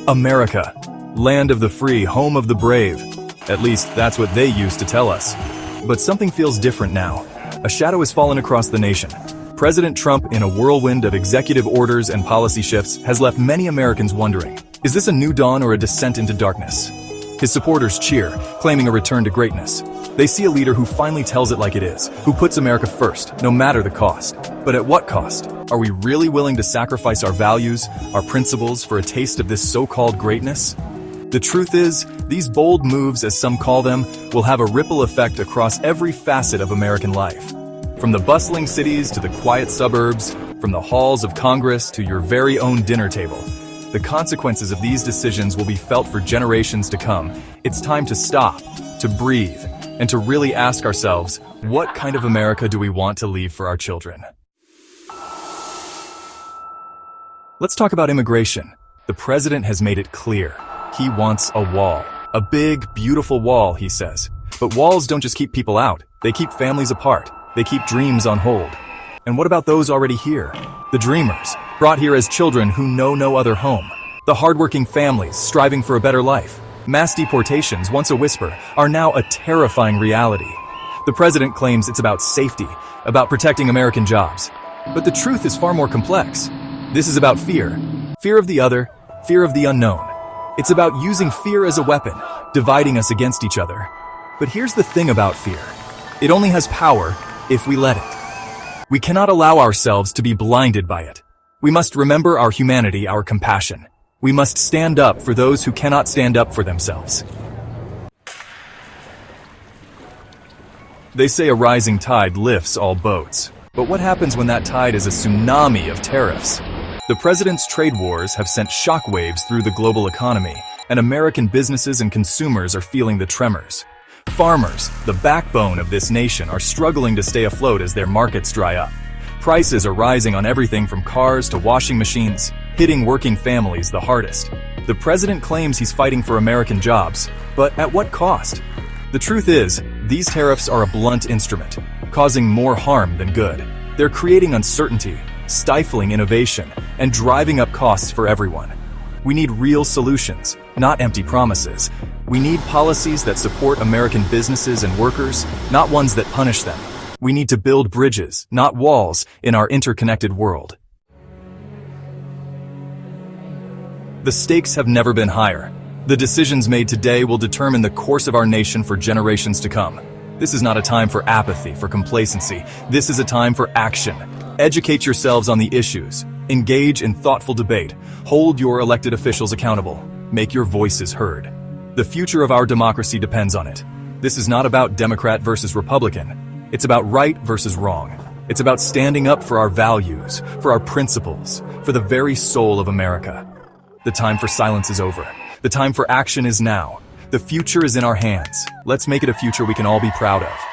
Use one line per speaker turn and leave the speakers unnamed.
America, land of the free, home of the brave. At least that's what they used to tell us. But something feels different now. A shadow has fallen across the nation. President Trump, in a whirlwind of executive orders and policy shifts, has left many Americans wondering, is this a new dawn or a descent into darkness? His supporters cheer, claiming a return to greatness. They see a leader who finally tells it like it is, who puts America first, no matter the cost. But at what cost? Are we really willing to sacrifice our values, our principles, for a taste of this so-called greatness? The truth is, these bold moves, as some call them, will have a ripple effect across every facet of American life. From the bustling cities to the quiet suburbs, from the halls of Congress to your very own dinner table. The consequences of these decisions will be felt for generations to come. It's time to stop, to breathe, and to really ask ourselves, what kind of America do we want to leave for our children? Let's talk about immigration. The president has made it clear. He wants a wall. A big, beautiful wall, he says. But walls don't just keep people out. They keep families apart. They keep dreams on hold. And what about those already here? The dreamers, brought here as children who know no other home. The hardworking families striving for a better life. Mass deportations, once a whisper, are now a terrifying reality. The president claims it's about safety, about protecting American jobs. But the truth is far more complex. This is about fear. Fear of the other, fear of the unknown. It's about using fear as a weapon, dividing us against each other. But here's the thing about fear. It only has power if we let it. We cannot allow ourselves to be blinded by it. We must remember our humanity, our compassion. We must stand up for those who cannot stand up for themselves. They say a rising tide lifts all boats. But what happens when that tide is a tsunami of tariffs? The president's trade wars have sent shockwaves through the global economy, and American businesses and consumers are feeling the tremors. Farmers, the backbone of this nation, are struggling to stay afloat as their markets dry up. Prices are rising on everything from cars to washing machines, hitting working families the hardest. The president claims he's fighting for American jobs, but at what cost? The truth is, these tariffs are a blunt instrument, causing more harm than good. They're creating uncertainty, stifling innovation, and driving up costs for everyone. We need real solutions, not empty promises. We need policies that support American businesses and workers, not ones that punish them. We need to build bridges, not walls, in our interconnected world. The stakes have never been higher. The decisions made today will determine the course of our nation for generations to come. This is not a time for apathy, for complacency. This is a time for action. Educate yourselves on the issues. Engage in thoughtful debate. Hold your elected officials accountable. Make your voices heard. The future of our democracy depends on it. This is not about Democrat versus Republican. It's about right versus wrong. It's about standing up for our values, for our principles, for the very soul of America. The time for silence is over. The time for action is now. The future is in our hands. Let's make it a future we can all be proud of.